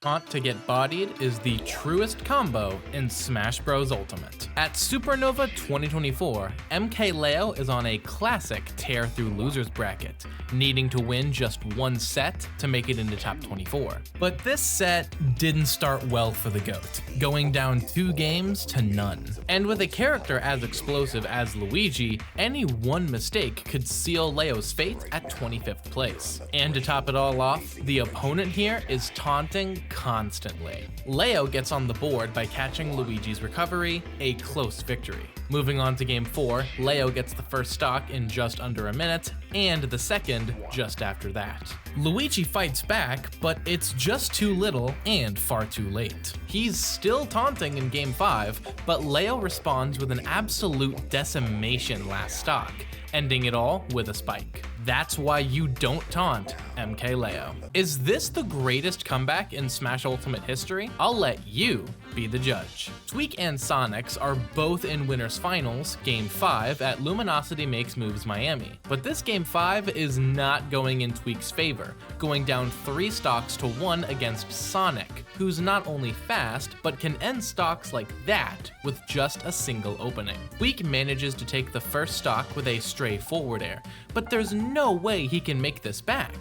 Taunt to get bodied is the truest combo in Smash Bros. Ultimate. At Supernova 2024, MK Leo is on a classic tear through losers bracket, needing to win just one set to make it into top 24. But this set didn't start well for the GOAT, going down 2 games to none. And with a character as explosive as Luigi, any one mistake could seal Leo's fate at 25th place. And to top it all off, the opponent here is taunting constantly. Leo gets on the board by catching Luigi's recovery, a close victory. Moving on to game 4, Leo gets the first stock in just under a minute, and the second just after that. Luigi fights back, but it's just too little and far too late. He's still taunting in game 5, but Leo responds with an absolute decimation last stock, ending it all with a spike. That's why you don't taunt MK Leo. Is this the greatest comeback in Smash Ultimate history? I'll let you be the judge. Tweek and Sonics are both in winners finals, game 5 at Luminosity Makes Moves Miami. But this game 5 is not going in Tweek's favor, going down 3 stocks to 1 against Sonic, who's not only fast, but can end stocks like that with just a single opening. Tweek manages to take the first stock with a stray forward air, but there's no way he can make this back,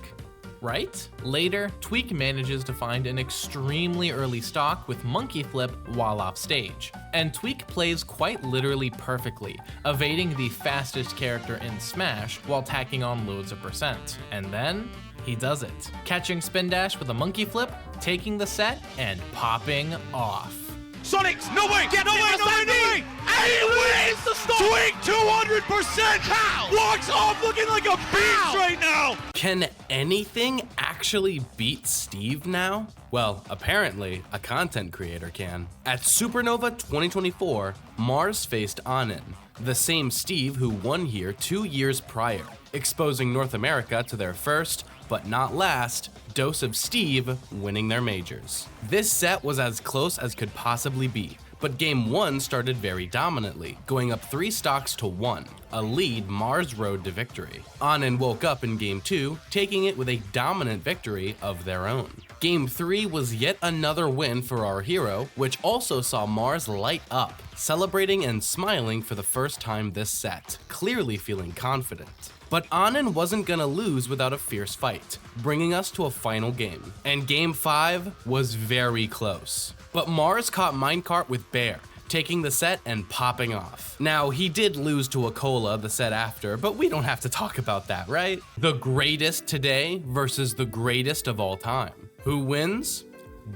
right? Later, Tweek manages to find an extremely early stock with Monkey Flip while off stage. And Tweek plays quite literally perfectly, evading the fastest character in Smash while tacking on loads of percent. And then, he does it, catching Spin Dash with a Monkey Flip, taking the set, and popping off. Sonics, no way! Get no way! And he wins the stock! Tweek 200%! How? Walks off looking like a beast right now! Can anything actually beat Steve now? Well, apparently, a content creator can. At Supernova 2024, Mars faced Anin, the same Steve who won here 2 years prior, exposing North America to their first, but not last, dose of Steve winning their majors. This set was as close as could possibly be, but game 1 started very dominantly, going up 3 stocks to 1, a lead Mars rode to victory. Anin woke up in game 2, taking it with a dominant victory of their own. Game 3 was yet another win for our hero, which also saw Mars light up, celebrating and smiling for the first time this set, clearly feeling confident. But Anin wasn't gonna lose without a fierce fight, bringing us to a final game. And game 5 was very close. But Mars caught Minecart with Bear, taking the set and popping off. Now, he did lose to Akola the set after, but we don't have to talk about that, right? The greatest today versus the greatest of all time. Who wins?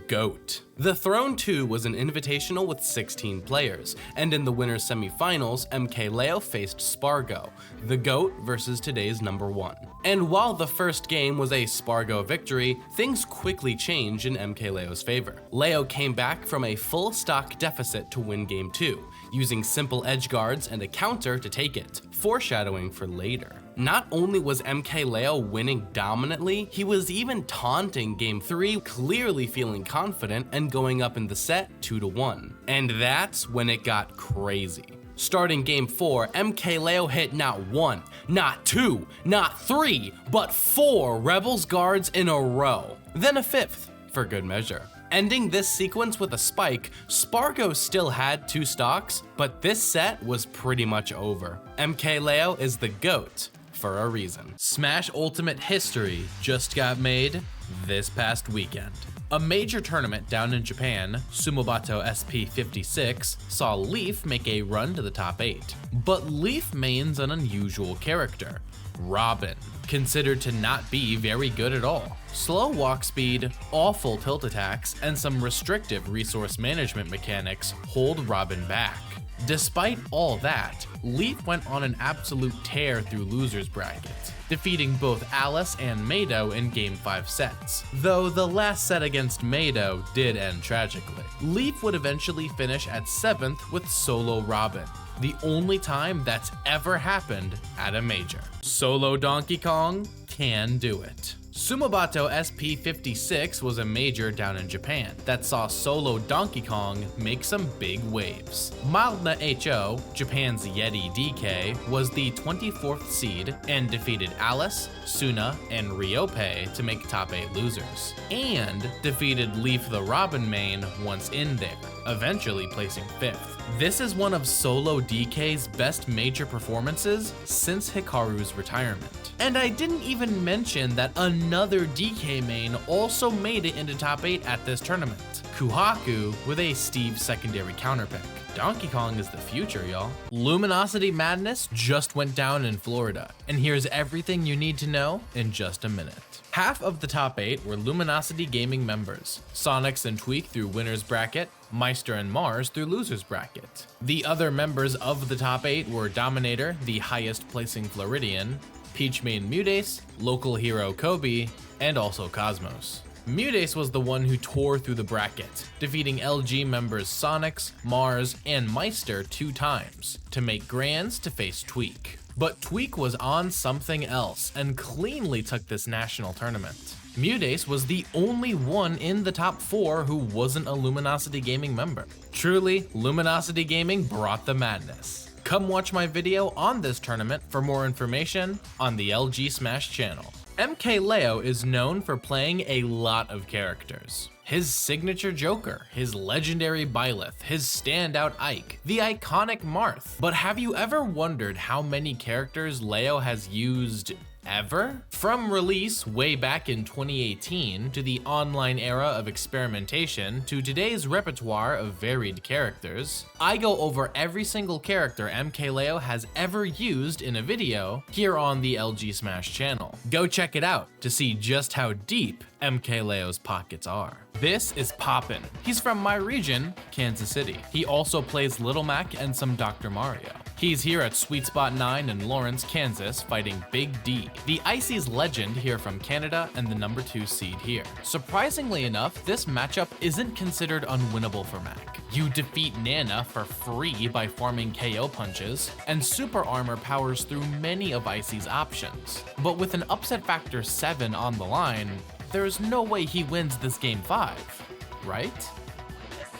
GOAT. The Throne 2 was an invitational with 16 players, and in the winners semifinals, MK Leo faced Spargo, the GOAT versus today's number 1. And while the first game was a Spargo victory, things quickly changed in MK Leo's favor. Leo came back from a full stock deficit to win game 2, using simple edge guards and a counter to take it, foreshadowing for later. Not only was MK Leo winning dominantly, he was even taunting game 3, clearly feeling confident and going up in the set 2-1. And that's when it got crazy. Starting game 4, MK Leo hit not 1, not 2, not 3, but 4 Rebels guards in a row. Then a 5th, for good measure. Ending this sequence with a spike, Spargo still had 2 stocks, but this set was pretty much over. MK Leo is the GOAT for a reason. Smash Ultimate history just got made this past weekend. A major tournament down in Japan, Sumobato SP56, saw Leaf make a run to the top 8. But Leaf mains an unusual character, Robin, considered to not be very good at all. Slow walk speed, awful tilt attacks, and some restrictive resource management mechanics hold Robin back. Despite all that, Leaf went on an absolute tear through losers bracket, defeating both Alice and Mado in game 5 sets, though the last set against Mado did end tragically. Leaf would eventually finish at 7th with solo Robin, the only time that's ever happened at a major. Solo Donkey Kong can do it. Sumobato SP56 was a major down in Japan that saw solo Donkey Kong make some big waves. Mildna HO, Japan's Yeti DK, was the 24th seed and defeated Alice, Suna, and Ryope to make top 8 losers, and defeated Leaf the Robin main once in there, eventually placing 5th. This is one of Solo DK's best major performances since Hikaru's retirement. And I didn't even mention that another DK main also made it into top 8 at this tournament, Kuhaku with a Steve secondary counterpick. Donkey Kong is the future, y'all. Luminosity Madness just went down in Florida, and here's everything you need to know in just a minute. Half of the top 8 were Luminosity Gaming members, Sonics and Tweek through Winners Bracket, Meister and Mars through Losers Bracket. The other members of the top 8 were Dominator, the highest placing Floridian, Peach Main Mudace, local hero Kobe, and also Cosmos. Mudace was the one who tore through the bracket, defeating LG members Sonics, Mars, and Meister 2 times, to make Grands to face Tweek. But Tweek was on something else and cleanly took this national tournament. Mudace was the only one in the top 4 who wasn't a Luminosity Gaming member. Truly, Luminosity Gaming brought the madness. Come watch my video on this tournament for more information on the LG Smash channel. MKLeo is known for playing a lot of characters. His signature Joker, his legendary Byleth, his standout Ike, the iconic Marth. But have you ever wondered how many characters Leo has used ever? From release way back in 2018 to the online era of experimentation to today's repertoire of varied characters, I go over every single character MKLeo has ever used in a video here on the LG Smash channel. Go check it out to see just how deep MKLeo's pockets are. This is Poppin. He's from my region, Kansas City. He also plays Little Mac and some Dr. Mario. He's here at Sweet Spot 9 in Lawrence, Kansas, fighting Big D, the Icy's legend here from Canada and the number 2 seed here. Surprisingly enough, this matchup isn't considered unwinnable for Mac. You defeat Nana for free by farming KO punches, and Super Armor powers through many of Icy's options. But with an upset factor 7 on the line, there's no way he wins this game 5, right?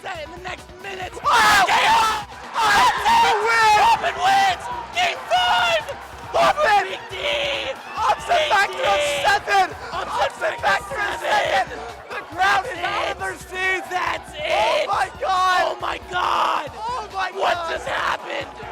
Set in the next minute. Oh! Poppin wins! Game 5! Poppin! Big D! Upset factor of 7! Upset factor of 7! The crowd is out of their seats! That's it! Oh my god! Oh my god! Oh my god! What just happened?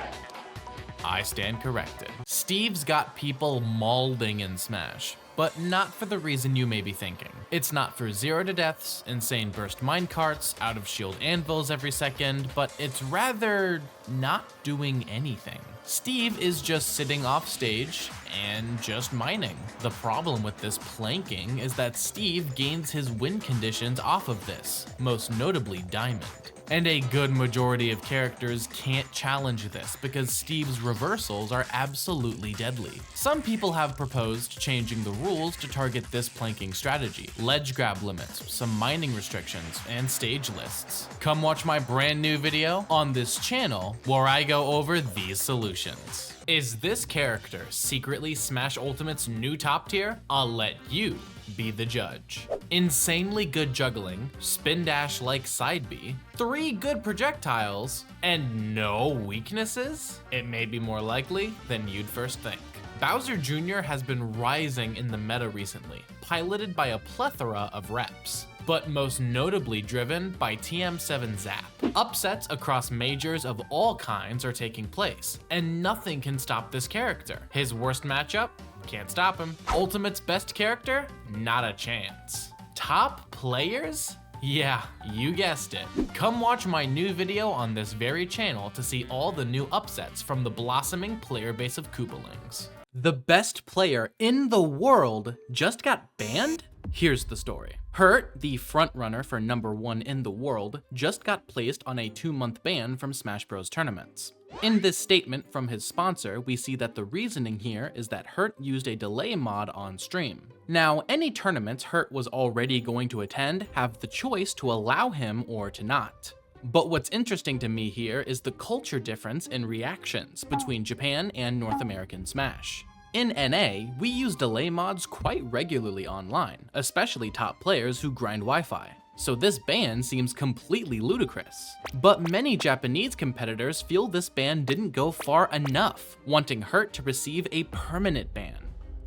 I stand corrected. Steve's got people mauling in Smash, but not for the reason you may be thinking. It's not for 0 to deaths, insane burst minecarts, out of shield anvils every second, but it's rather not doing anything. Steve is just sitting off stage and just mining. The problem with this planking is that Steve gains his win conditions off of this, most notably Diamond. And a good majority of characters can't challenge this because Steve's reversals are absolutely deadly. Some people have proposed changing the rules to target this planking strategy, ledge grab limits, some mining restrictions, and stage lists. Come watch my brand new video on this channel where I go over these solutions. Is this character secretly Smash Ultimate's new top tier? I'll let you be the judge. Insanely good juggling, spin dash like side B, 3 good projectiles, and no weaknesses? It may be more likely than you'd first think. Bowser Jr. has been rising in the meta recently, piloted by a plethora of reps, but most notably driven by TM7 Zap. Upsets across majors of all kinds are taking place, and nothing can stop this character. His worst matchup? Can't stop him. Ultimate's best character? Not a chance. Top players? Yeah, you guessed it. Come watch my new video on this very channel to see all the new upsets from the blossoming player base of Koopalings. The best player in the world just got banned? Here's the story. Hurt, the frontrunner for number 1 in the world, just got placed on a 2-month ban from Smash Bros. Tournaments. In this statement from his sponsor, we see that the reasoning here is that Hurt used a delay mod on stream. Now, any tournaments Hurt was already going to attend have the choice to allow him or to not. But what's interesting to me here is the culture difference in reactions between Japan and North American Smash. In NA, we use delay mods quite regularly online, especially top players who grind Wi-Fi, so this ban seems completely ludicrous. But many Japanese competitors feel this ban didn't go far enough, wanting Hurt to receive a permanent ban.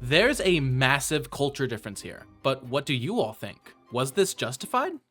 There's a massive culture difference here, but what do you all think? Was this justified?